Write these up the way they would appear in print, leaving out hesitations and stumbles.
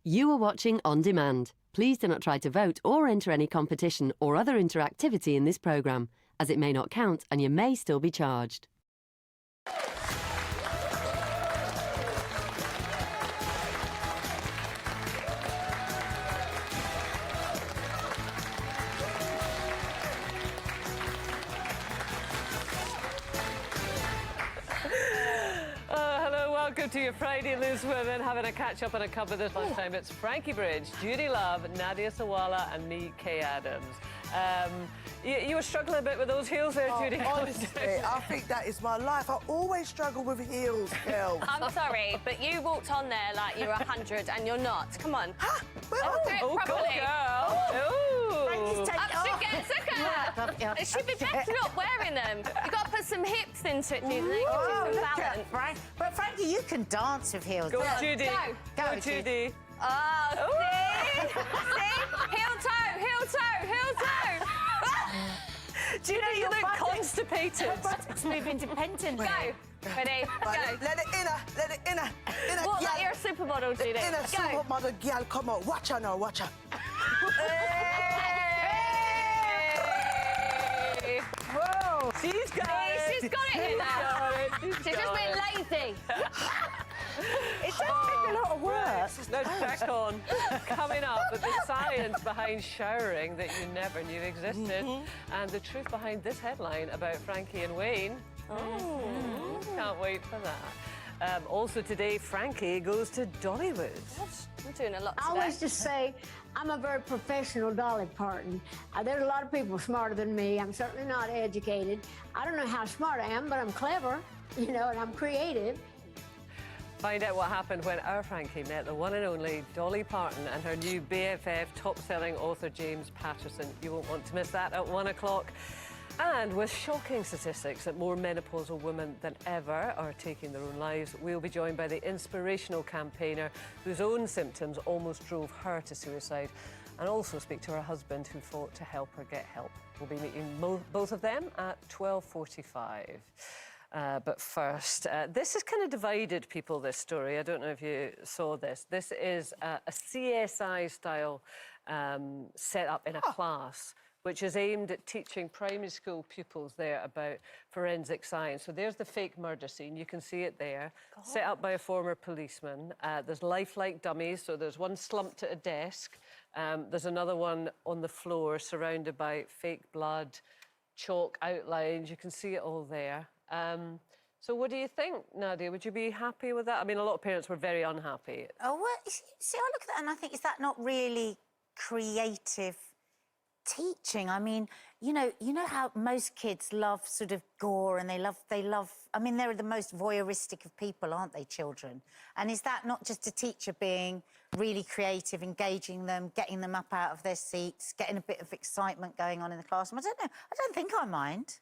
You are watching On Demand. Please do not try to vote or enter any competition or other interactivity in this programme, as it may not count and you may still be charged. Welcome to your Friday Loose Women, having a catch-up and a cover this lunchtime. It's Frankie Bridge, Judy Love, Nadia Sawala and me, Kay Adams. You were struggling a bit with those heels there, Judy. Honestly, I think that is my life. I always struggle with heels, girl. I'm sorry, but you walked on there like you're 100 and you're not. Come on. Huh? Oh, go girl. Frankie's take it off. It should be better not wearing them. You've got to put some hips into it, Judy. Look at Frank. But Frankie, you can dance with heels. Go, Judy. Go, Judy. Oh, see? See? Heel toe, heel toe, heel toe. Do you know you look constipated? Buttocks move independently. Go. Ready? Go. Let it inner. Walk like you're a supermodel, Judy. Inner Go. supermodel girl, come on. Watch her now, watch her. Hey. Whoa. She's got it. She's got it in there. She's just been lazy. It does take a lot of work. Let's crack on. Coming up with the science behind showering that you never knew existed, and the truth behind this headline about Frankie and Wayne. Can't wait for that. Also today, Frankie goes to Dollywood. I'm doing a lot today. I always just say I'm a very professional Dolly Parton. There's a lot of people smarter than me. I'm certainly not educated. I don't know how smart I am, but I'm clever, you know, and I'm creative. Find out what happened when our Frankie met the one and only Dolly Parton and her new BFF, top-selling author James Patterson. You won't want to miss that at 1 o'clock. And with shocking statistics that more menopausal women than ever are taking their own lives, we'll be joined by the inspirational campaigner whose own symptoms almost drove her to suicide, and also speak to her husband who fought to help her get help. We'll be meeting both of them at 12:45. But first, this has kind of divided people, this story. I don't know if you saw this. This is a CSI-style set up in a class, which is aimed at teaching primary school pupils there about forensic science. So there's the fake murder scene. You can see it there, set up by a former policeman. There's lifelike dummies, so there's one slumped at a desk. There's another one on the floor surrounded by fake blood, chalk outlines. You can see it all there. So what do you think, Nadia? Would you be happy with that? I mean, a lot of parents were very unhappy. Oh, well, see, I look at that and I think, is that not really creative teaching? I mean, you know how most kids love sort of gore and they love, I mean, they're the most voyeuristic of people, aren't they, children? And is that not just a teacher being really creative, engaging them, getting them up out of their seats, getting a bit of excitement going on in the classroom? I don't know. I don't think I mind.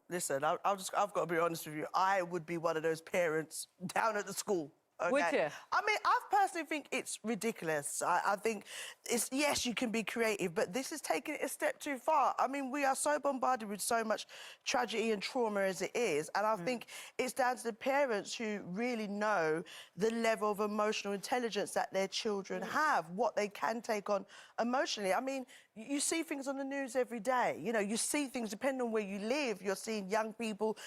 Listen, I've got to be honest with you. I would be one of those parents down at the school. Okay? Would you? I mean, I personally think it's ridiculous. I think it's, yes, you can be creative, but this is taking it a step too far. I mean, we are so bombarded with so much tragedy and trauma as it is, and I think it's down to the parents who really know the level of emotional intelligence that their children have, what they can take on emotionally. I mean, you see things on the news every day. You know, you see things, depending on where you live, you're seeing young people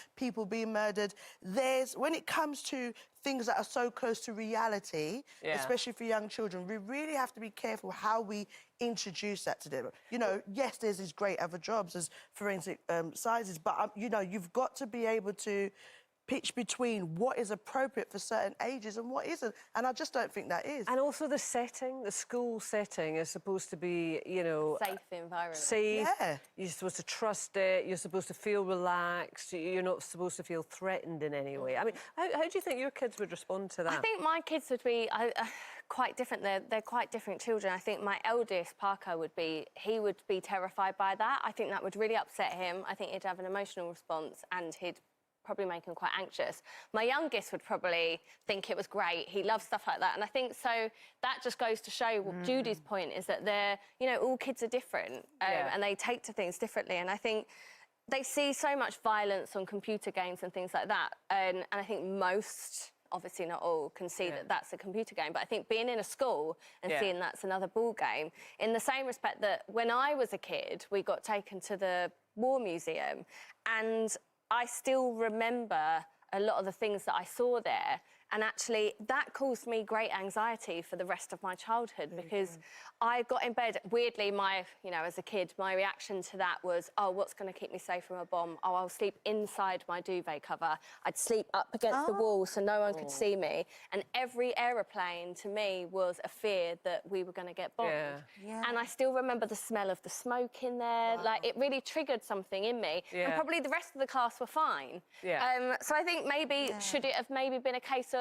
being murdered. When it comes to things that are so close to reality, especially for young children, we really have to be careful how we introduce that to them. You know, yes, there's these great other jobs as forensic scientists, but, you know, you've got to be able to pitch between what is appropriate for certain ages and what isn't, and I just don't think that is. And also the setting, the school setting is supposed to be, you know... Safe environment. Safe. Yeah. You're supposed to trust it, you're supposed to feel relaxed, you're not supposed to feel threatened in any way. I mean, how do you think your kids would respond to that? I think my kids would be quite different. They're quite different children. I think my eldest, Parker, he would be terrified by that. I think that would really upset him. I think he'd have an emotional response and he'd probably make him quite anxious. My youngest would probably think it was great. He loves stuff like that. And I think so that just goes to show what Judy's point is that all kids are different and they take to things differently. And I think they see so much violence on computer games and things like that. And I think most obviously not all can see that that's a computer game, but I think being in a school and seeing that's another ball game, in the same respect that when I was a kid, we got taken to the War Museum, and I still remember a lot of the things that I saw there, and actually that caused me great anxiety for the rest of my childhood, because I got in bed, weirdly, you know, as a kid, my reaction to that was, oh, what's going to keep me safe from a bomb? Oh, I'll sleep inside my duvet cover. I'd sleep up against the wall so no one could see me. And every aeroplane, to me, was a fear that we were going to get bombed. And I still remember the smell of the smoke in there. Like, it really triggered something in me. And probably the rest of the class were fine. So I think maybe, should it have maybe been a case of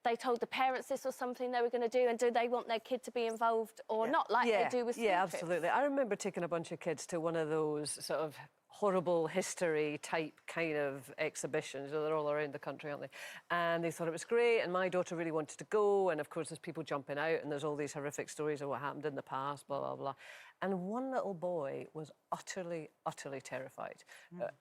they told the parents this was something they were going to do, and do they want their kid to be involved or not, like they do with school trips? Absolutely. I remember taking a bunch of kids to one of those sort of horrible history type kind of exhibitions. They're all around the country, aren't they? And they thought it was great, and my daughter really wanted to go, and of course there's people jumping out and there's all these horrific stories of what happened in the past, blah, blah, blah. And one little boy was utterly, utterly terrified.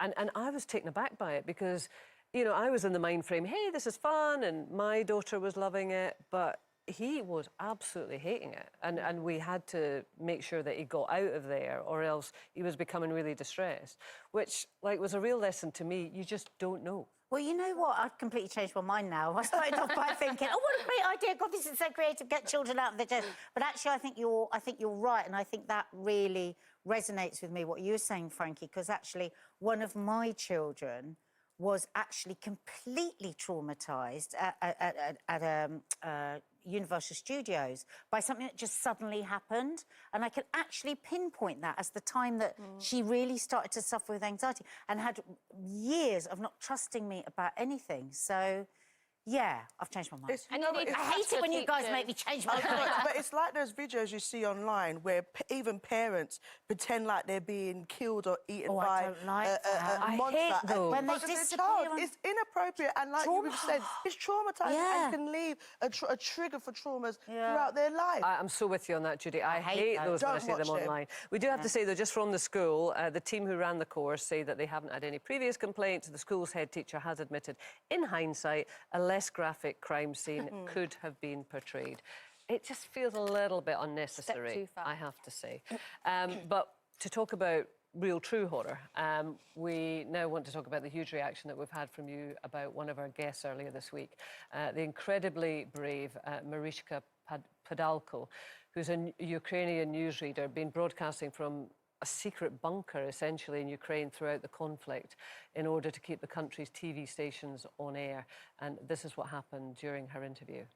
And I was taken aback by it because, you know, I was in the mind frame, hey, this is fun, and my daughter was loving it, but he was absolutely hating it. And we had to make sure that he got out of there, or else he was becoming really distressed, which, like, was a real lesson to me. You just don't know. Well, you know what? I've completely changed my mind now. I started off by thinking, oh, what a great idea. God, this is so creative, get children out of their chairs. But actually, I think you're right, and I think that really resonates with me, what you were saying, Frankie, because actually one of my children was actually completely traumatised at Universal Studios by something that just suddenly happened. And I can actually pinpoint that as the time that she really started to suffer with anxiety and had years of not trusting me about anything. So, yeah, I've changed my mind. I hate it when you guys make me change my mind. But it's like those videos you see online where even parents pretend like they're being killed or eaten by a monster. I hate those. When they Because disappear child, it's inappropriate, and like you said, it's traumatising and can leave a trigger for traumas throughout their life. I'm so with you on that, Judy. I hate those when I see them online. We do have to say, though, just from the school, the team who ran the course say that they haven't had any previous complaints. The school's head teacher has admitted, in hindsight, a less graphic crime scene could have been portrayed. It just feels a little bit unnecessary, Step too far. I have to say. But to talk about real true horror, we now want to talk about the huge reaction that we've had from you about one of our guests earlier this week, the incredibly brave Mariska Podalko, who's a Ukrainian newsreader, been broadcasting from a secret bunker, essentially, in Ukraine throughout the conflict in order to keep the country's TV stations on air. And this is what happened during her interview.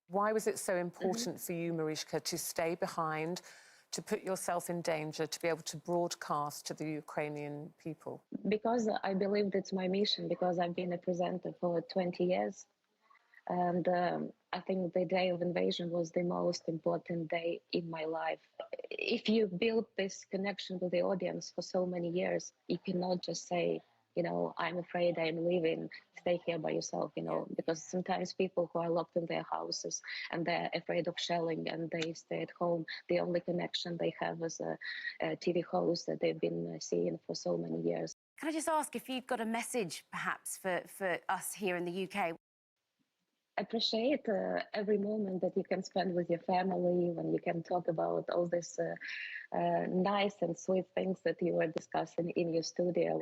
Why was it so important for you, Mariska, to stay behind, to put yourself in danger, to be able to broadcast to the Ukrainian people? Because I believed it's my mission, because I've been a presenter for 20 years. And I think the day of invasion was the most important day in my life. If you build this connection with the audience for so many years, you cannot just say, you know, I'm afraid, I'm leaving, stay here by yourself, you know, because sometimes people who are locked in their houses and they're afraid of shelling and they stay at home, the only connection they have is a TV host that they've been seeing for so many years. Can I just ask if you've got a message, perhaps, for us here in the UK? Appreciate every moment that you can spend with your family, when you can talk about all these nice and sweet things that you were discussing in your studio.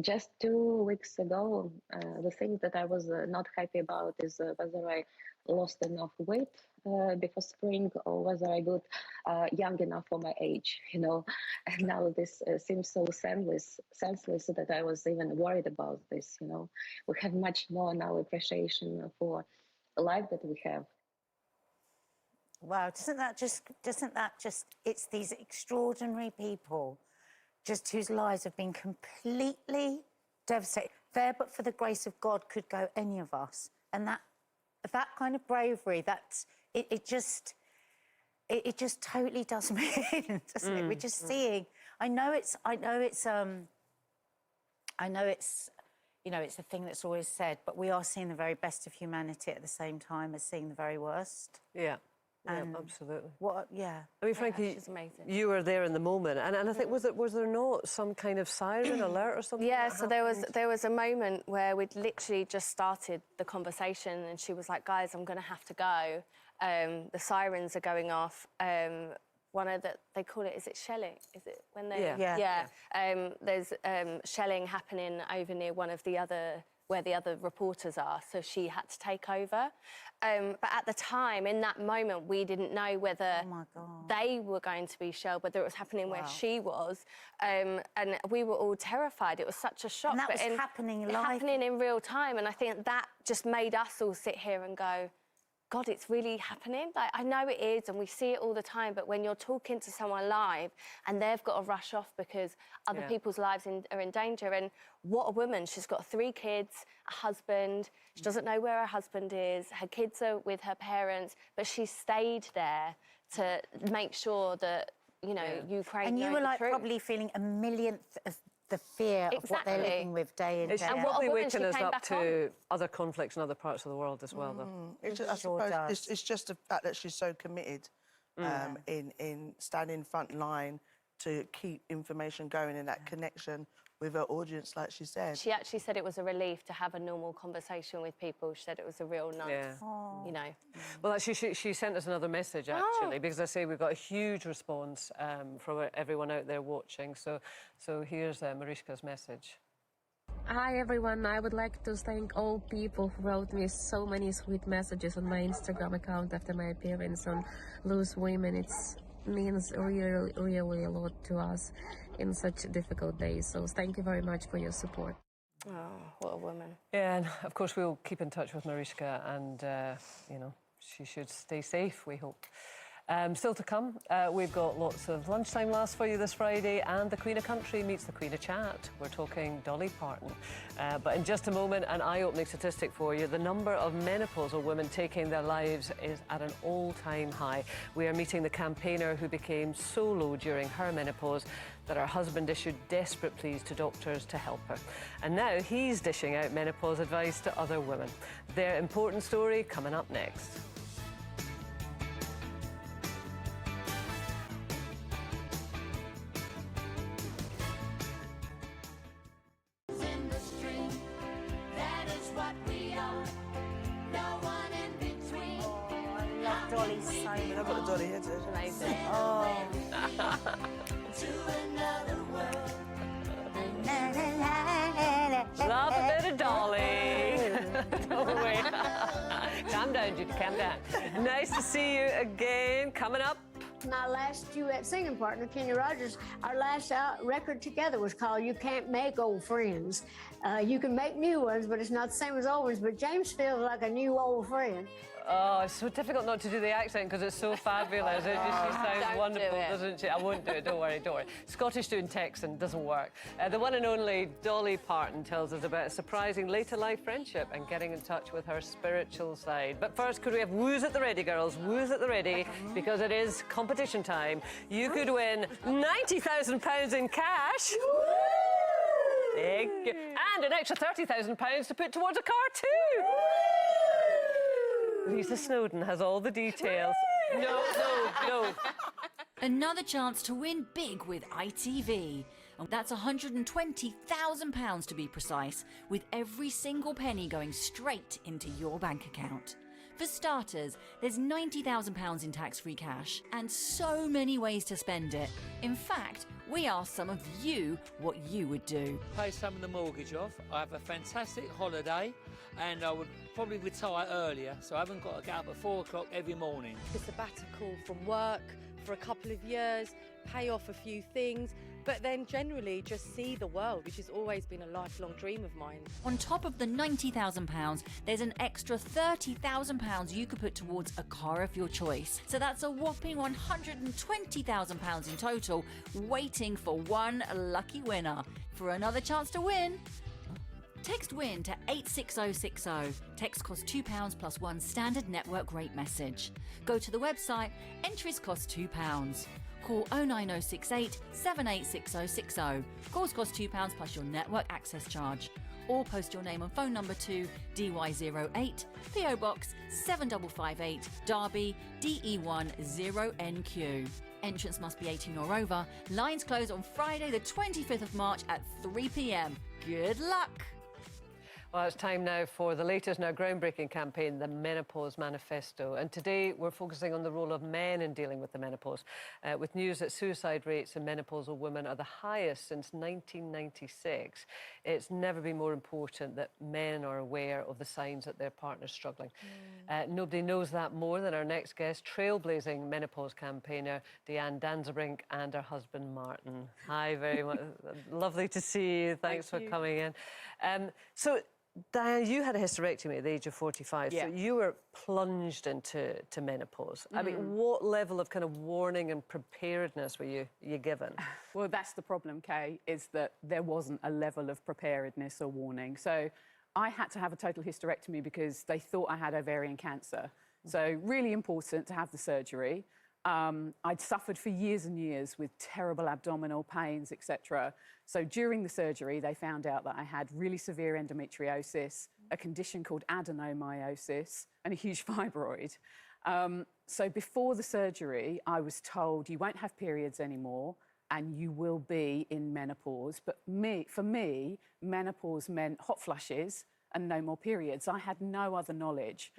Just 2 weeks ago, the thing that I was not happy about is whether I lost enough weight before spring, or whether I got young enough for my age, you know. And now this seems so senseless that I was even worried about this, you know. We have much more now appreciation for the life that we have. Wow, doesn't that just, it's these extraordinary people just whose lives have been completely devastated. There, but for the grace of God, could go any of us. And that kind of bravery, it just totally does me in, doesn't it? We're just seeing. I know it's you know, it's a thing that's always said, but we are seeing the very best of humanity at the same time as seeing the very worst. Yeah. And absolutely. Yeah. I mean, Frankie, she's amazing. you were there in the moment, and I think was there not some kind of siren alert or something? Yeah, that so there was a moment where we'd literally just started the conversation, and she was like, "Guys, I'm going to have to go. The sirens are going off." One of they call it, is it shelling? Is it when they? Yeah. There's shelling happening over near one of the other, where the other reporters are, so she had to take over. But at the time, in that moment, we didn't know whether they were going to be shelled, whether it was happening where she was. And we were all terrified. It was such a shock. And that was happening live? Happening in real time. And I think that just made us all sit here and go, God, it's really happening. Like, I know it is, and we see it all the time, but when you're talking to someone live and they've got to rush off because other people's lives are in danger, and what a woman. She's got 3 kids, a husband. She doesn't know where her husband is. Her kids are with her parents, but she stayed there to make sure that, you know, Ukraine And you know were the like truth. probably feeling a millionth of the fear of what they're living with day in, day It's out. probably woman, waking she us came up back to other conflicts in other parts of the world as well, though. It's just, I suppose it's just the fact that she's so committed in standing front line to keep information going in that connection with her audience, like she said. She actually said it was a relief to have a normal conversation with people. She said it was a real nice, you know. Well, actually, she sent us another message, actually, because I say we've got a huge response from everyone out there watching. So here's Mariška's message. Hi everyone, I would like to thank all people who wrote me so many sweet messages on my Instagram account after my appearance on Loose Women. It means really, really a lot to us in such difficult days. So thank you very much for your support. Oh, what a woman. Yeah, and of course we'll keep in touch with Mariška, and, you know, she should stay safe, we hope. Still to come, we've got lots of lunchtime laughs for you this Friday, and the Queen of Country meets the Queen of Chat. We're talking Dolly Parton. But in just a moment, an eye-opening statistic for you. The number of menopausal women taking their lives is at an all-time high. We are meeting the campaigner who became so low during her menopause that her husband issued desperate pleas to doctors to help her. And now he's dishing out menopause advice to other women. Their important story coming up next. Dolly's so I've got the Dolly here too. Amazing. Love a bit of Dolly. Don't we? Calm down, Judy, calm down. Nice to see you again. Coming up. My last duet singing partner, Kenny Rogers, our last record together was called You Can't Make Old Friends. You can make new ones, but it's not the same as old ones. But James feels like a new old friend. Oh, it's so difficult not to do the accent because it's so fabulous. She sounds wonderful, doesn't she? I won't do it, don't worry, don't worry. Scottish doing Texan doesn't work. The one and only Dolly Parton tells us about a surprising later-life friendship and getting in touch with her spiritual side. But first, could we have woos at the ready, girls? Woos at the ready, because it is competition time. You could win £90,000 in cash. And an extra £30,000 to put towards a car too. Lisa Snowden has all the details. No. Another chance to win big with ITV. That's £120,000 to be precise, with every single penny going straight into your bank account. For starters, there's £90,000 in tax-free cash and so many ways to spend it. In fact, we asked some of you what you would do. Pay some of the mortgage off. I have a fantastic holiday and I would probably retire earlier, so I haven't got to get up at 4 o'clock every morning. A sabbatical from work for a couple of years, pay off a few things, but then generally just see the world, which has always been a lifelong dream of mine. On top of the £90,000, there's an extra £30,000 you could put towards a car of your choice. So that's a whopping £120,000 in total, waiting for one lucky winner. For another chance to win, text WIN to 86060. Text costs £2 plus one standard network rate message. Go to the website, entries cost £2. Call 09068 786060. Calls cost £2 plus your network access charge. or post your name and phone number to DY08, PO Box 7558, Derby, DE1 0NQ. Entrance must be 18 or over. Lines close on Friday the 25th of March at 3 p.m. Good luck! Well, it's time now for the latest, now groundbreaking campaign, the Menopause Manifesto. And today we're focusing on the role of men in dealing with the menopause, with news that suicide rates in menopausal women are the highest since 1996. It's never been more important that men are aware of the signs that their partner's struggling. Nobody knows that more than our next guest, trailblazing menopause campaigner Deanne Danzebrink and her husband Martin. Hi, very much. Lovely to see you. Thanks for coming in. So, Diane, you had a hysterectomy at the age of 45, so you were plunged into menopause. I mean, what level of kind of warning and preparedness were you given? Well, that's the problem, Kay, is that there wasn't a level of preparedness or warning. So I had to have a total hysterectomy because they thought I had ovarian cancer. So really important to have the surgery. I'd suffered for years and years with terrible abdominal pains, etc. So during the surgery, they found out that I had really severe endometriosis, a condition called adenomyosis, and a huge fibroid. So before the surgery, I was told you won't have periods anymore and you will be in menopause. But for me, menopause meant hot flushes and no more periods. I had no other knowledge.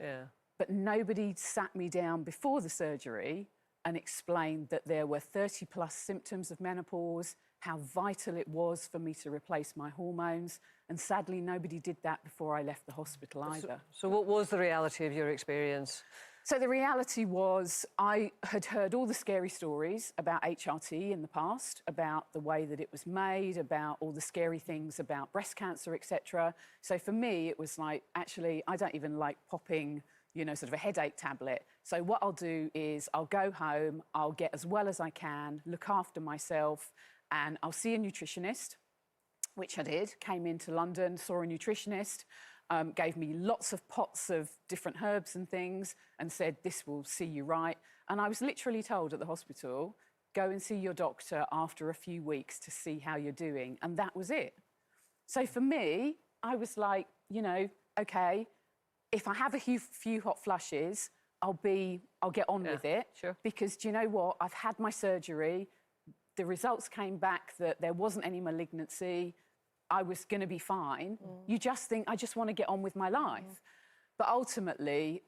But nobody sat me down before the surgery and explained that there were 30-plus symptoms of menopause, how vital it was for me to replace my hormones. And sadly, nobody did that before I left the hospital either. So what was the reality of your experience? So the reality was I had heard all the scary stories about HRT in the past, about the way that it was made, about all the scary things about breast cancer, etc. So for me, it was like, actually, I don't even like popping, you know, sort of a headache tablet. So what I'll do is I'll go home, I'll get as well as I can, look after myself, and I'll see a nutritionist, which I did, came into London, saw a nutritionist, gave me lots of pots of different herbs and things and said, this will see you right. And I was literally told at the hospital, go and see your doctor after a few weeks to see how you're doing. And that was it. So for me, I was like, you know, OK, if I have a few hot flushes, I'll get on with it. Because do you know what? I've had my surgery. The results came back that there wasn't any malignancy. I was going to be fine. You just think, I just want to get on with my life. But ultimately,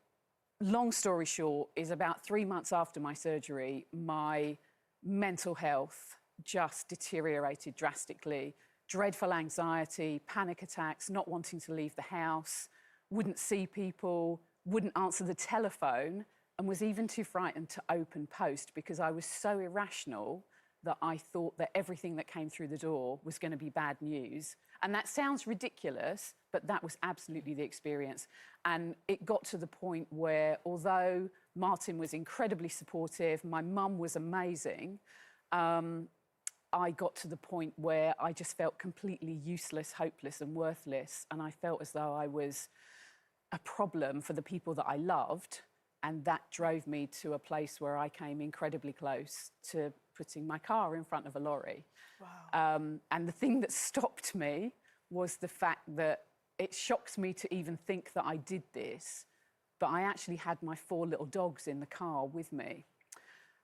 long story short, is about 3 months after my surgery, my mental health just deteriorated drastically. Dreadful anxiety, panic attacks, not wanting to leave the house, wouldn't see people, wouldn't answer the telephone, and was even too frightened to open post because I was so irrational that I thought that everything that came through the door was going to be bad news. And that sounds ridiculous, but that was absolutely the experience. And it got to the point where, although Martin was incredibly supportive, my mum was amazing, I got to the point where I just felt completely useless, hopeless and worthless. And I felt as though I was a problem for the people that I loved. And that drove me to a place where I came incredibly close to putting my car in front of a lorry. And the thing that stopped me was the fact that it shocks me to even think that I did this, but I actually had my 4 little dogs in the car with me.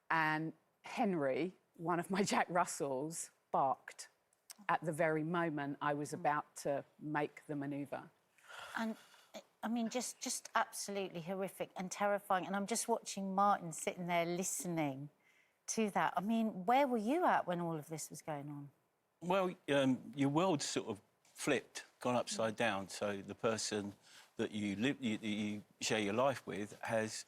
And Henry, one of my Jack Russells, barked at the very moment I was about to make the manoeuvre. And I mean, just absolutely horrific and terrifying. And I'm just watching Martin sitting there listening to that. I mean, where were you at when all of this was going on? Well, your world sort of flipped, gone upside down. So the person that you share your life with has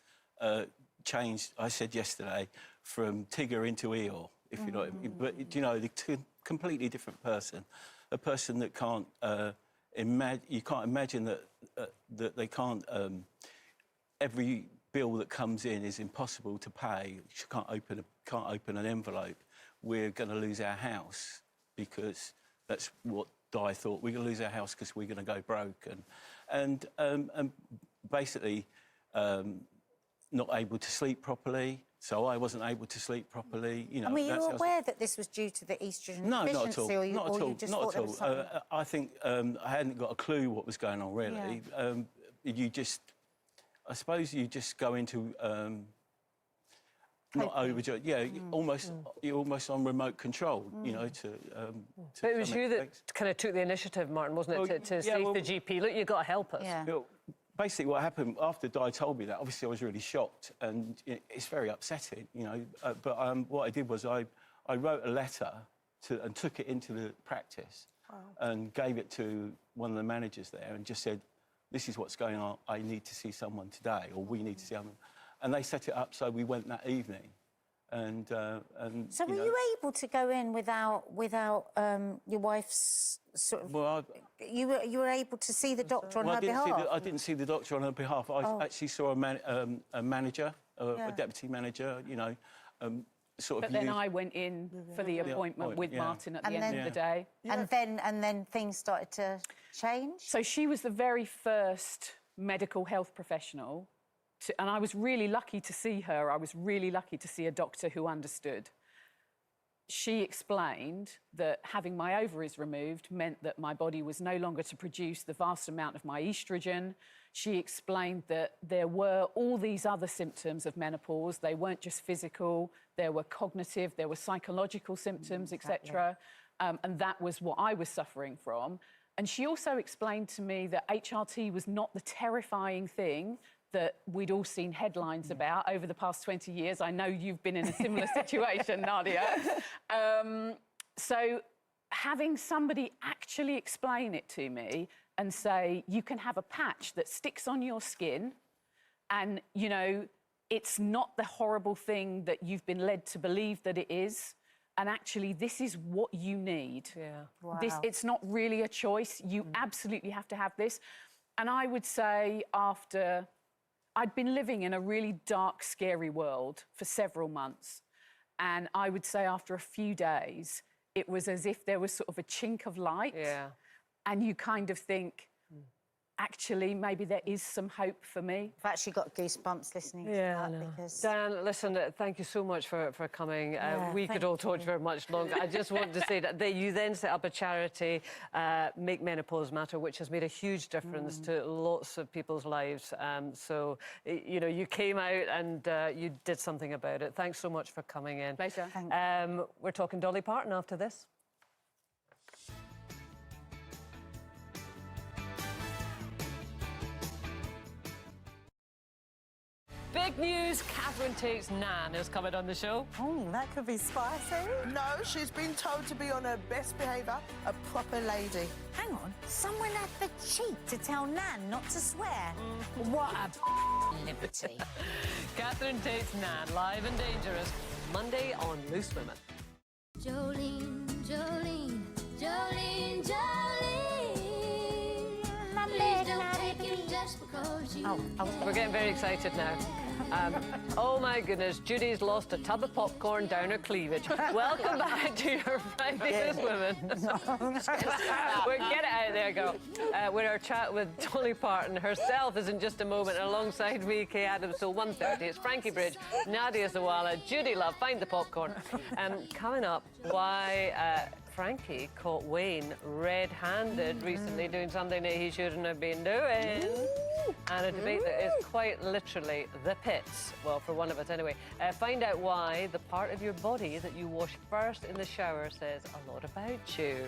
changed, I said yesterday, from Tigger into Eeyore, if you know what I mean. But, you know, the completely different person. A person that can't you can't imagine that they can't... every bill that comes in is impossible to pay. She can't open an envelope. We're going to lose our house because that's what Di thought. We're going to lose our house because we're going to go broke. And basically not able to sleep properly, So I wasn't able to sleep properly. You know, And were you aware that this was due to the oestrogen No, not deficiency, at all. or you, Not or at all. you just Not thought at there was all. something? I think I hadn't got a clue what was going on, really. You just, I suppose you just go into not overjoyed. Yeah, you're almost on remote control, you know, But it was you that kind of took the initiative, Martin, wasn't it, to say to the GP, look, you've got to help us. Yeah. Well, basically, what happened after Di told me that, obviously I was really shocked, and it's very upsetting, you know. But what I did was I wrote a letter and took it into the practice and gave it to one of the managers there and just said, this is what's going on, I need to see someone today, or we need to see someone. And they set it up so we went that evening. And so were you able to go in without your wife's sort of... Well, you were able to see the doctor on her behalf? I didn't see the doctor on her behalf. I actually saw a manager, a deputy manager, you know, sort of... But then I went in for the appointment with Martin at the end of the day. And then things started to change? So she was the very first medical health professional, and I was really lucky to see her. I was really lucky to see a doctor who understood. She explained that having my ovaries removed meant that my body was no longer to produce the vast amount of my oestrogen. She explained that there were all these other symptoms of menopause. They weren't just physical, there were cognitive, there were psychological symptoms, etc. And that was what I was suffering from. And she also explained to me that HRT was not the terrifying thing that we'd all seen headlines about over the past 20 years. I know you've been in a similar situation, Nadia. So having somebody actually explain it to me and say, you can have a patch that sticks on your skin and, you know, it's not the horrible thing that you've been led to believe that it is. And actually, this is what you need. Yeah. Wow. It's not really a choice. You absolutely have to have this. And I would say after... I'd been living in a really dark, scary world for several months. And I would say after a few days, it was as if there was sort of a chink of light. Yeah. And you kind of think, actually, maybe there is some hope for me. I've actually got goosebumps listening to that because... Dan, listen, thank you so much for coming. We could all talk for much longer. I just want to say that you then set up a charity, Make Menopause Matter, which has made a huge difference to lots of people's lives. So, you know, you came out and you did something about it. Thanks so much for coming in. Pleasure. We're talking Dolly Parton after this. Big news, Catherine Tate's nan is coming on the show. Oh, that could be spicy. No, she's been told to be on her best behaviour, a proper lady. Hang on, someone had the cheek to tell Nan not to swear. What a liberty. Catherine Tate's nan, live and dangerous, Monday on Loose Women. Jolene, Jolene, Jolene, Jolene. Please don't take it just because you We're getting very excited now. Oh my goodness, Judy's lost a tub of popcorn down her cleavage. Welcome back to your Friday Loose Women. We'll get it out there, girl. With our chat with Dolly Parton herself is in just a moment, alongside me, Kay Adams, till 1:30. It's Frankie Bridge, Nadia Zawala, Judy Love, find the popcorn. Coming up, why Frankie caught Wayne red-handed recently doing something that he shouldn't have been doing. And a debate that is quite literally the pits. Well, for one of us anyway. Find out why the part of your body that you wash first in the shower says a lot about you.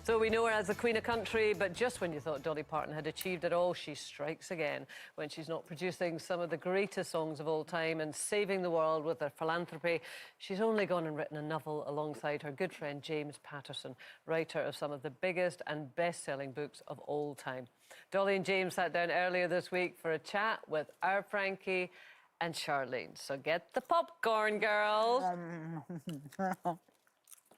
So we know her as the Queen of Country, but just when you thought Dolly Parton had achieved it all, she strikes again when she's not producing some of the greatest songs of all time and saving the world with her philanthropy. She's only gone and written a novel alongside her good friend James Patterson, writer of some of the biggest and best-selling books of all time. Dolly and James sat down earlier this week for a chat with our Frankie and Charlene. So get the popcorn, girls.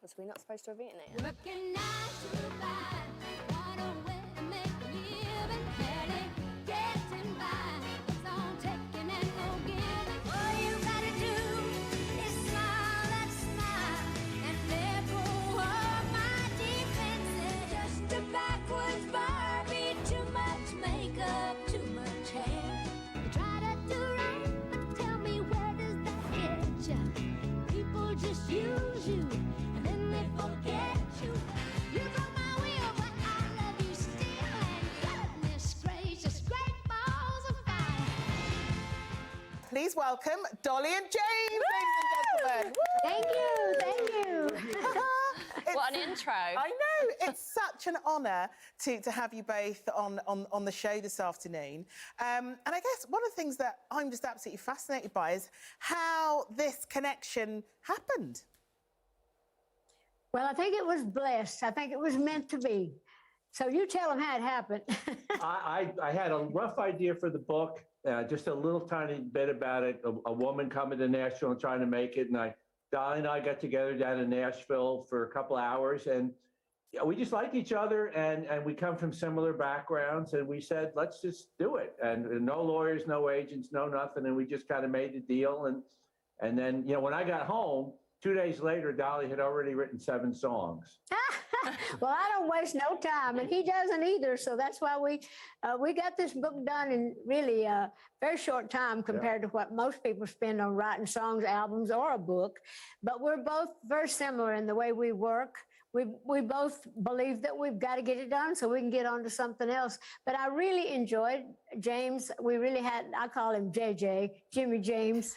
Was we not supposed to have eaten it? Looking nice to buy, what a way to make a living, barely getting by. So I'm taking and no giving. All you gotta do is smile and smile, and let go of my defenses. Just a backwards Barbie, too much makeup, too much hair. Try to do right, but tell me where does please welcome Dolly and James, ladies and gentlemen. Thank you, thank you. What an intro. I know. It's such an honour to have you both on the show this afternoon. And I guess one of the things that I'm just absolutely fascinated by is how this connection happened. Well, I think it was blessed. I think it was meant to be. So you tell them how it happened. I had a rough idea for the book, just a little tiny bit about it. A woman coming to Nashville and trying to make it, and Dolly and I got together down in Nashville for a couple hours, and we just liked each other, and we come from similar backgrounds, and we said, let's just do it. And no lawyers, no agents, no nothing, and we just kind of made the deal. And then, you know, when I got home, 2 days later, Dolly had already written 7 songs. Well, I don't waste no time, and he doesn't either. So that's why we got this book done in really a very short time compared to what most people spend on writing songs, albums, or a book. But we're both very similar in the way we work. We both believe that we've got to get it done so we can get on to something else. But I really enjoyed James. We really had, I call him JJ, Jimmy James.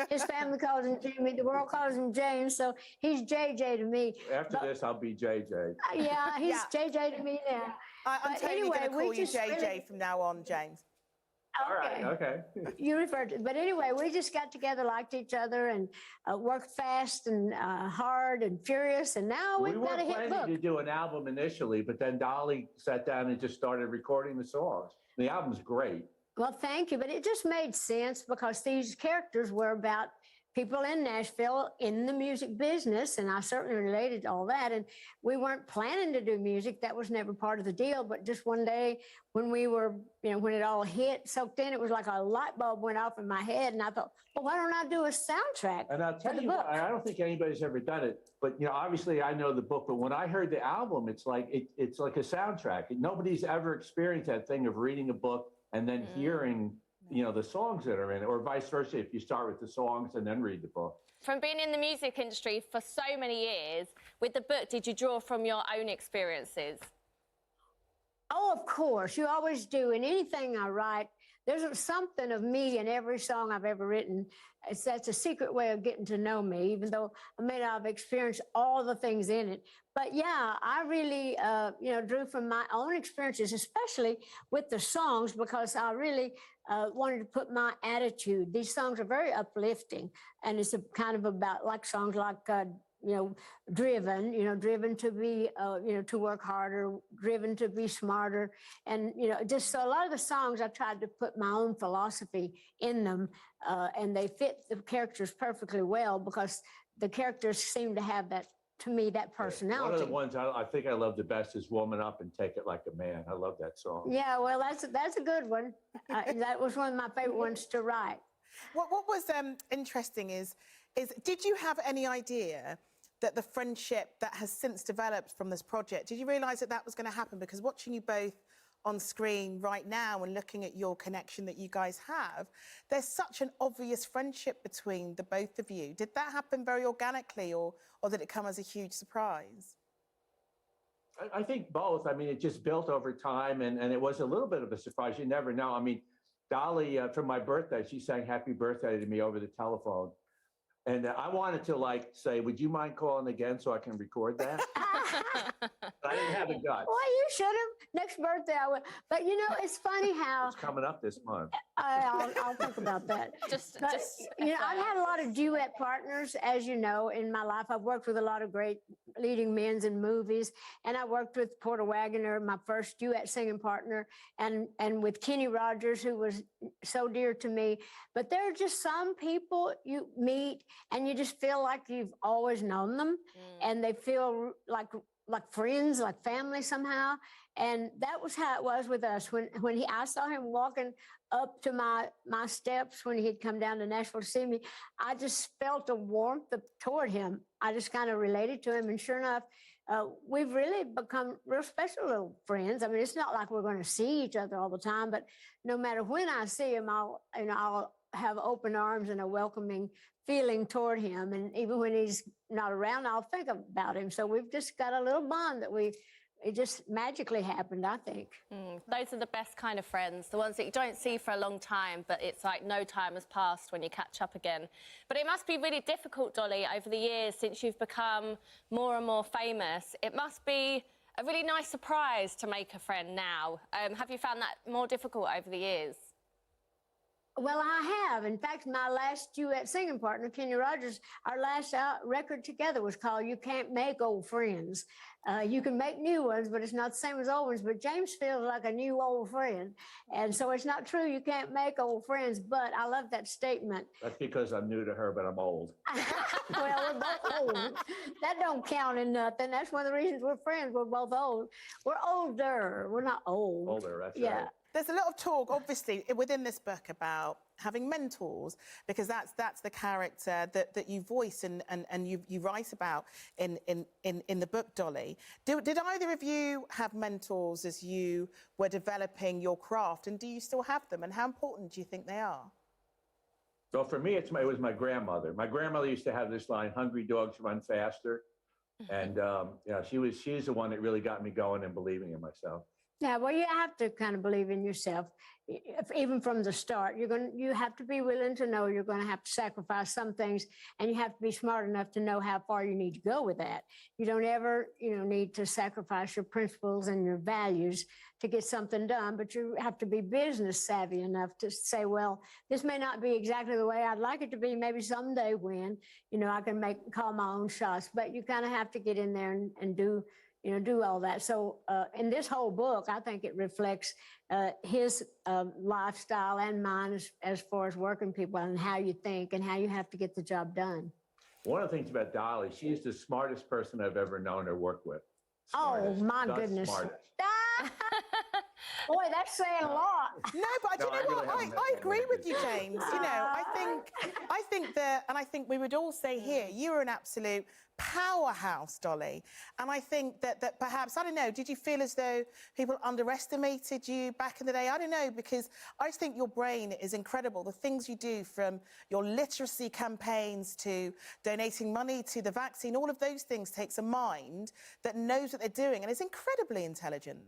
His family calls him Jimmy. The world calls him James. So he's JJ to me. After this, I'll be JJ. Yeah, he's JJ to me now. I'm totally going to call you JJ really, from now on, James. Okay. All right, okay. You referred to, but anyway, we just got together, liked each other, and worked fast and hard and furious, and now we've got a hit book. We weren't planning to do an album initially, but then Dolly sat down and just started recording the songs. The album's great. Well, thank you, but it just made sense because these characters were about people in Nashville in the music business, and I certainly related to all that. And we weren't planning to do music. That was never part of the deal. But just one day when we were, you know, when it all hit, soaked in, it was like a light bulb went off in my head. And I thought, well, why don't I do a soundtrack And I'll tell you, I don't think anybody's ever done it. But, you know, obviously I know the book. But when I heard the album, it's like it's like a soundtrack. Nobody's ever experienced that thing of reading a book and then hearing, you know, the songs that are in it, or vice versa, if you start with the songs and then read the book. From being in the music industry for so many years, with the book, did you draw from your own experiences? Oh, of course. You always do. In anything I write, there's something of me in every song I've ever written. That's a secret way of getting to know me, even though I may not have experienced all the things in it. But yeah, I really, you know, drew from my own experiences, especially with the songs, because I really wanted to put my attitude. These songs are very uplifting, and it's a kind of about like songs like, you know, driven to be, you know, to work harder, driven to be smarter. And, you know, just so a lot of the songs I tried to put my own philosophy in them, and they fit the characters perfectly well because the characters seem to have that, to me, that personality. One of the ones I think I love the best is Woman Up and Take It Like a Man. I love that song. Yeah, well, that's a good one. That was one of my favorite ones to write. What was interesting is did you have any idea that the friendship that has since developed from this project, did you realise that was going to happen? Because watching you both on screen right now and looking at your connection that you guys have, there's such an obvious friendship between the both of you. Did that happen very organically, or did it come as a huge surprise? I think both. I mean, it just built over time, and it was a little bit of a surprise. You never know. I mean, Dolly, for my birthday, she sang happy birthday to me over the telephone. And I wanted to, like, say, would you mind calling again so I can record that? I didn't have the guts. Well, you should have. Next birthday, I would. But, you know, it's funny how... It's coming up this month. I'll think about that. You know, I've had a lot of duet partners, as you know, in my life. I've worked with a lot of great leading men in movies, and I worked with Porter Wagoner, my first duet singing partner, and with Kenny Rogers, who was so dear to me. But there are just some people you meet, and you just feel like you've always known them, and they feel like friends, like family somehow. And that was how it was with us. When I saw him walking up to my steps when he'd come down to Nashville to see me, I just felt a warmth toward him. I just kind of related to him, and sure enough, we've really become real special little friends. I mean, it's not like we're going to see each other all the time, but no matter when I see him, I'll have open arms and a welcoming feeling toward him. And even when he's not around, I'll think about him. So we've just got a little bond that we it just magically happened, I think. Those are the best kind of friends, the ones that you don't see for a long time, but it's like no time has passed when you catch up again. But it must be really difficult, Dolly, over the years since you've become more and more famous. It must be a really nice surprise to make a friend now. Have you found that more difficult over the years? Well, I have. In fact, my last duet singing partner, Kenny Rogers, our last record together was called You Can't Make Old Friends. You can make new ones, but it's not the same as old ones. But James feels like a new old friend. And so it's not true you can't make old friends, but I love that statement. That's because I'm new to her, but I'm old. Well, we're both old. That don't count in nothing. That's one of the reasons we're friends. We're both old. We're older. We're not old. Older, that's yeah. right. There's a lot of talk, obviously, within this book about having mentors, because that's the character that you voice and you write about in the book, Dolly. Did either of you have mentors as you were developing your craft, and do you still have them, and how important do you think they are? So for me, it was my grandmother. My grandmother used to have this line, "Hungry dogs run faster." And she's the one that really got me going and believing in myself. Yeah, well, you have to kind of believe in yourself, even from the start. You have to be willing to know you're going to have to sacrifice some things, and you have to be smart enough to know how far you need to go with that. You don't ever, need to sacrifice your principles and your values to get something done, but you have to be business savvy enough to say, well, this may not be exactly the way I'd like it to be. Maybe someday when, I can call my own shots, but you kind of have to get in there and do all that. So in this whole book, I think it reflects his lifestyle and mine as far as working people and how you think and how you have to get the job done. One of the things about Dolly, she's the smartest person I've ever known or worked with. Smartest, oh, my the goodness. Smartest. Boy, that's saying a lot. No, but do you know what? I agree with you, James. I think that, and I think we would all say here, you were an absolute powerhouse, Dolly. And I think that perhaps, I don't know, did you feel as though people underestimated you back in the day? I don't know, because I just think your brain is incredible. The things you do, from your literacy campaigns to donating money to the vaccine, all of those things takes a mind that knows what they're doing and is incredibly intelligent.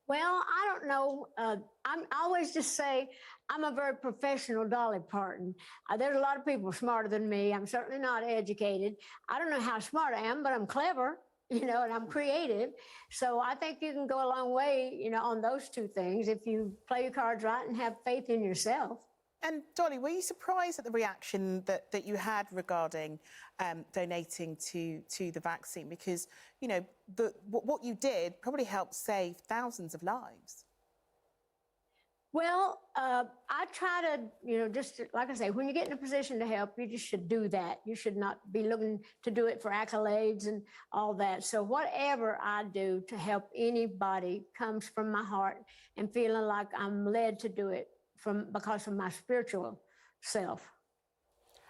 Well, I don't know. I always just say I'm a very professional Dolly Parton. There's a lot of people smarter than me. I'm certainly not educated. I don't know how smart I am, but I'm clever, and I'm creative. So I think you can go a long way, on those two things if you play your cards right and have faith in yourself. And Dolly, were you surprised at the reaction that you had regarding donating to the vaccine? Because, what you did probably helped save thousands of lives. Well, I try to, just like I say, when you get in a position to help, you just should do that. You should not be looking to do it for accolades and all that. So whatever I do to help anybody comes from my heart and feeling like I'm led to do it because of my spiritual self.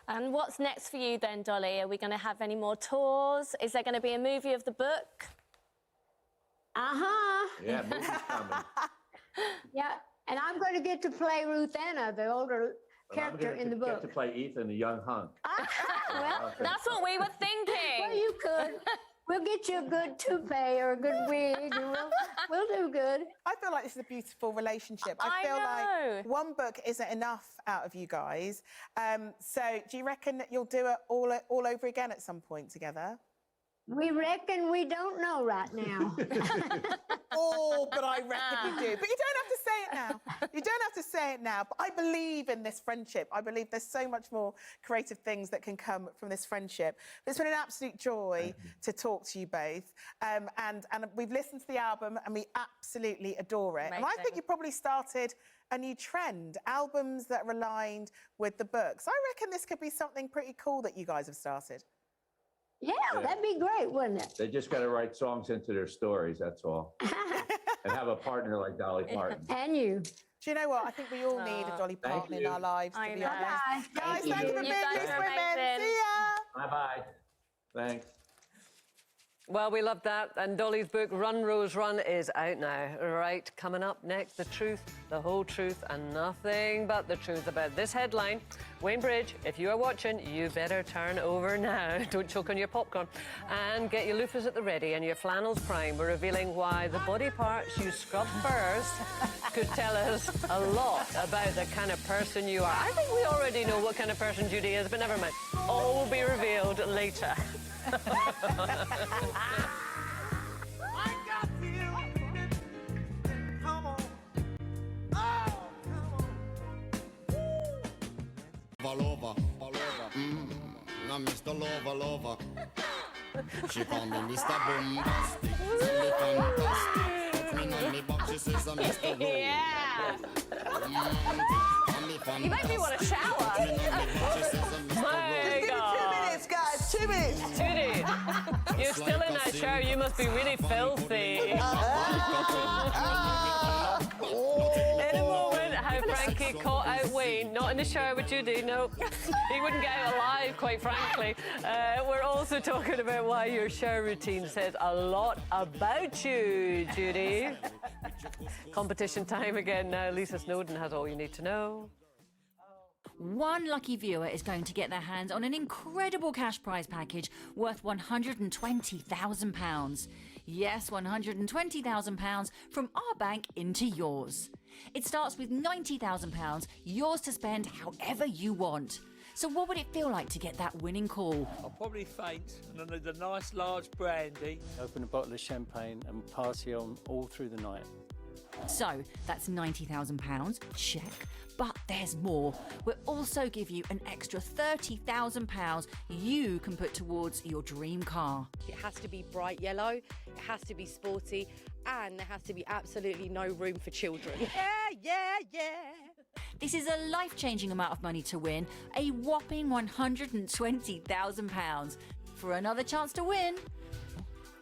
And what's next for you then, Dolly? Are we going to have any more tours? Is there going to be a movie of the book? Uh-huh. Yeah, movie's coming. Yeah, and I'm going to get to play Ruth Anna, the older character in the book. I'm going to get to play Ethan, the young hunk. Well, that's what we were thinking. Well, you could. We'll get you a good toupee or a good wig, and we'll do good. I feel like this is a beautiful relationship. I feel like one book isn't enough out of you guys. So do you reckon that you'll do it all over again at some point together? We reckon we don't know right now. Oh, but I reckon you do. But you don't have to say it now. You don't have to say it now. But I believe in this friendship. I believe there's so much more creative things that can come from this friendship. It's been an absolute joy to talk to you both. And we've listened to the album and we absolutely adore it. Amazing. And I think you probably started a new trend, albums that are aligned with the books. I reckon this could be something pretty cool that you guys have started. Yeah, that'd be great, wouldn't it? They just got to write songs into their stories, that's all. And have a partner like Dolly Parton. And you. Do you know what? I think we all need a Dolly Parton in our lives, to be honest. Guys, thanks for being Loose Women. See ya. Bye-bye. Thanks. Well, we love that. And Dolly's book, Run, Rose, Run, is out now. Right, coming up next, the truth, the whole truth, and nothing but the truth about this headline. Wayne Bridge, if you are watching, you better turn over now. Don't choke on your popcorn. And get your loofahs at the ready and your flannels prime. We're revealing why the body parts you scrub first could tell us a lot about the kind of person you are. I think we already know what kind of person Judy is, but never mind. All will be revealed later. Lover, now Mr. Lover. She call me Mr. Bombastic, tell me fantastic. Put me on me box, she says I'm Mr. You make me want to shower. My God. 2 minutes, guys, 2 minutes. Judy, you're still in that shower. You must be really filthy. In a moment, how Frankie caught out Wayne, not in the shower with Judy, no. He wouldn't get out alive, quite frankly. We're also talking about why your shower routine says a lot about you, Judy. Competition time again now. Lisa Snowden has all you need to know. One lucky viewer is going to get their hands on an incredible cash prize package worth £120,000. Yes, £120,000 from our bank into yours. It starts with £90,000, yours to spend however you want. So what would it feel like to get that winning call? I'll probably faint and I need a nice large brandy. Open a bottle of champagne and party on all through the night. So that's £90,000, check. But there's more. We'll also give you an extra £30,000 you can put towards your dream car. It has to be bright yellow, it has to be sporty, and there has to be absolutely no room for children. Yeah. This is a life-changing amount of money to win, a whopping £120,000. For another chance to win,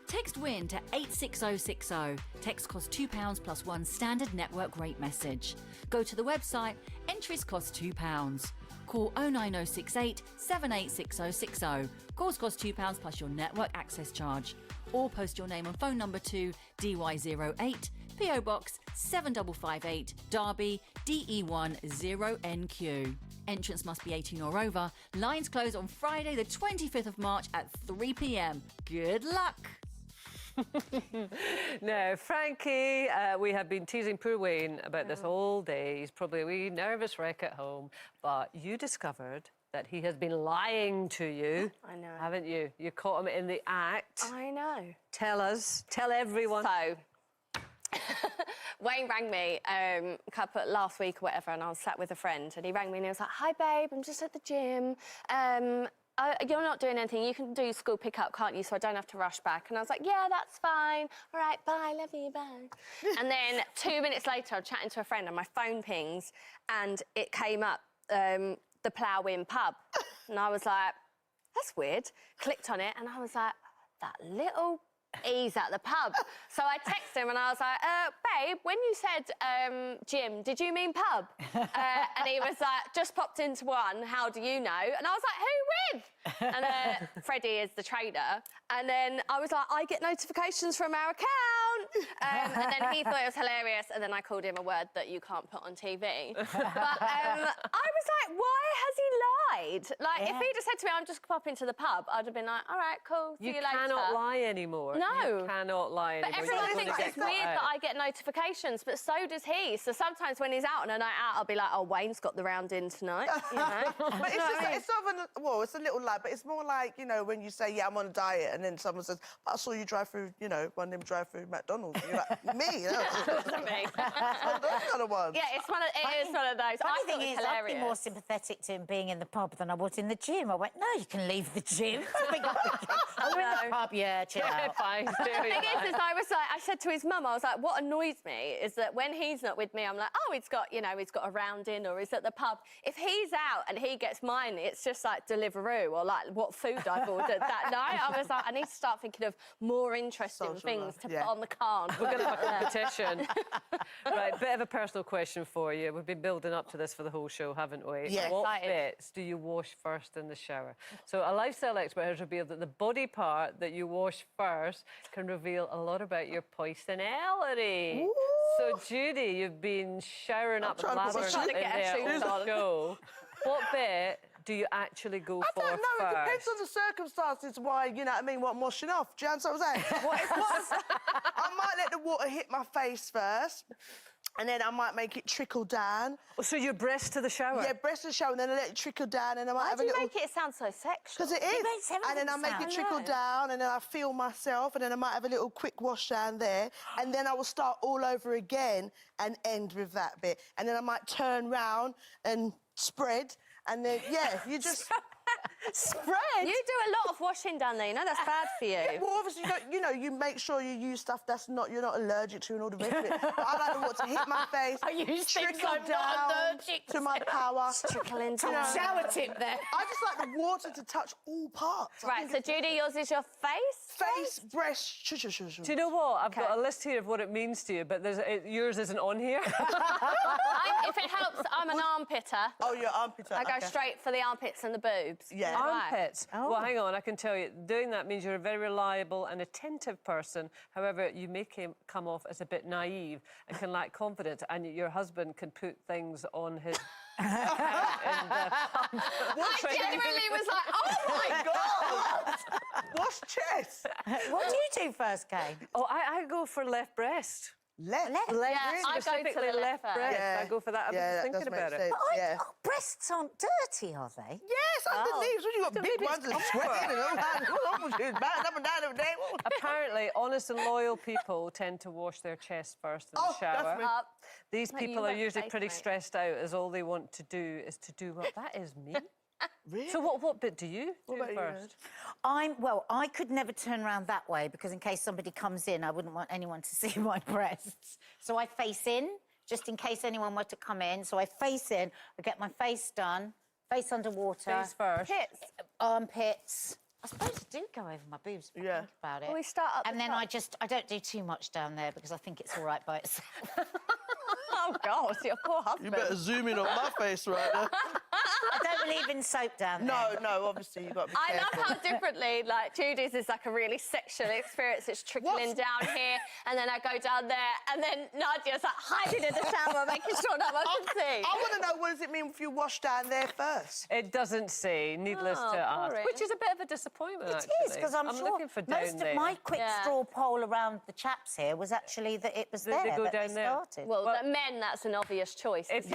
text WIN to 86060. Text costs £2 plus one standard network rate message. Go to the website, entries cost £2. Call 09068 786060. Calls cost £2 plus your network access charge. Or post your name and phone number to DY08, PO Box 7558, Derby, DE10NQ. Entrance must be 18 or over. Lines close on Friday the 25th of March at 3 p.m. Good luck! Now, Frankie, we have been teasing poor Wayne about this all day. He's probably a wee nervous wreck at home. But you discovered that he has been lying to you. I know. Haven't you? You caught him in the act. I know. Tell us. Tell everyone. So, Wayne rang me a couple last week or whatever, and I was sat with a friend, and he rang me and he was like, "Hi, babe, I'm just at the gym. You're not doing anything. You can do school pickup, can't you? So I don't have to rush back." And I was like, "Yeah, that's fine. All right, bye, love you, bye." And then 2 minutes later, I'm chatting to a friend, and my phone pings, and it came up, the Plough Inn pub. And I was like, "That's weird." Clicked on it, and I was like, "That little He's at the pub." So I texted him and I was like, babe, when you said gym, did you mean pub? And he was like, just popped into one, how do you know? And I was like, who with? And Freddie is the trader. And then I was like, I get notifications from our account. And then he thought it was hilarious. And then I called him a word that you can't put on TV. But I was like, why has he lied? Like, if he'd have said to me, I'm just popping to the pub, I'd have been like, all right, cool, see you later. You cannot lie anymore. No. You cannot lie anymore. But everyone thinks it's weird that I get notifications, but so does he. So sometimes when he's out on a night out, I'll be like, oh, Wayne's got the round in tonight, you know? But it's just, it's not even, well, it's a little lie, but it's more like, you know, when you say, yeah, I'm on a diet, and then someone says, but I saw you drive through, you know, one of them drive through McDonald's. And you're like, me? That's me. Those kind of ones. Yeah, it is one of those. Funny I thing thought it is, was I'd be hilarious. more sympathetic to him being in the pub than I was in the gym. I went, no, you can leave the gym. I'm in the pub, yeah, chill out. Fine, The thing is, I said to his mum, I was like, what annoys me is that when he's not with me, I'm like, oh, he's got a round in, or he's at the pub. If he's out and he gets mine, it's just like Deliveroo or like what food I've ordered that night. I was like, I need to start thinking of more interesting things to put on the card. We're going to have a competition. Right, bit of a personal question for you. We've been building up to this for the whole show, haven't we? Yeah. What bits do you wash first in the shower? So a lifestyle expert has revealed that the body part that you wash first can reveal a lot about your personality. Ooh. So, Judy, you've been showering up the lather in the show. What bit do you actually go for I don't know. first? It depends on the circumstances why, you know what I mean, what I'm washing off. Do you understand what I'm saying? I might let the water hit my face first, and then I might make it trickle down. Oh, so your breast to the shower? Yeah, breast to the shower, and then I let it trickle down, and I might Why have do a you little... make it sound so sexual? Because it is. It makes everything And then I make sound- it trickle down, and then I feel myself, and then I might have a little quick wash down there, and then I will start all over again and end with that bit. And then I might turn round and spread, and then, yeah, you just... Spread? You do a lot of washing down there, you know, that's bad for you. Yeah, well, obviously, you make sure you use stuff you're not allergic to and all the rest of it. But I like the water to hit my face, I use things trickle I'm not down allergic to my power. Trickling Top down. shower tip there. I just like the water to touch all parts. Right, so Judy, yours is your face? Face, breast, Do you know what? I've got a list here of what it means to you, but yours isn't on here. If it helps, I'm an armpitter. Oh, you're armpitter. I go straight for the armpits and the boobs. Yeah. Armpits. Oh. Well, hang on, I can tell you, doing that means you're a very reliable and attentive person. However, you may come off as a bit naive and can lack confidence, and your husband can put things on his... I genuinely was like, oh my God! What's chest? What do you do first, Kay? Oh, I go for left breast. Left? Yeah, I go Specifically to the left left breast. Yeah. I go for that. I Yeah, was that thinking does about make it. sense. But breasts aren't dirty, are they? Yes, underneath. When you got big ones and sweating and all that. What's wrong with you? Bang up and down every day. Apparently, honest and loyal people tend to wash their chest first in the shower. that's me. These No, you people are went usually face, pretty mate. stressed out, as all they want to do is to do what that is me. Really? So what bit do you do about you, first? I could never turn around that way because in case somebody comes in, I wouldn't want anyone to see my breasts. So I face in, just in case anyone were to come in. So I face in, I get my face done, face underwater. Face first. Pits, armpits. I suppose I do go over my boobs if I think about it. Well, we start up and the then top. I don't do too much down there because I think it's all right by itself. Oh, God, your poor husband. You better zoom in on my face right now. I don't believe in soap down there. No, obviously you've got to be I careful. love how differently, like, Judy's is like a really sexual experience. It's trickling down here, and then I go down there, and then Nadia's like hiding in the shower, making sure no one can see. I want to know, what does it mean if you wash down there first? It doesn't say, needless Oh, to ask, boring. which is a bit of a disappointment, It actually. is, because I'm sure looking for down most there. of my quick Yeah. straw poll around the chaps here was actually that it was They there go that down they there. started. Well, the men, that's an obvious choice. If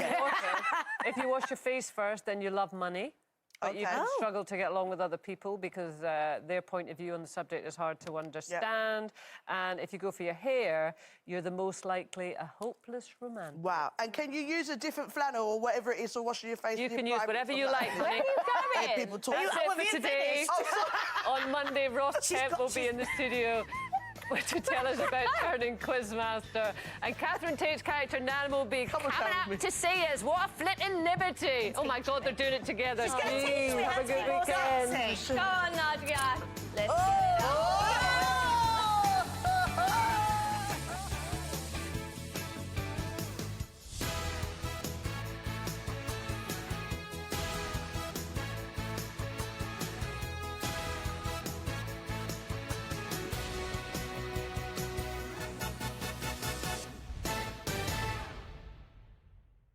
you wash your face first, then you love money. But you Okay. can struggle to get along with other people because their point of view on the subject is hard to understand. And if you go for your hair, you're the most likely a hopeless romantic. Wow. And can you use a different flannel or whatever it is for washing your face? You in your can use private whatever or you something? like, Where honey. are you going? Yeah, people talk. That's it for today. On Monday, Ross Kemp will be in the studio to tell us about turning Quizmaster. And Catherine Tate's character, Nan, will be coming up to see us. What a flitting liberty. Oh, my God, they're doing it together. She's gonna teach me Have how a to good do Ross weekend. accent. Go on, Nadia.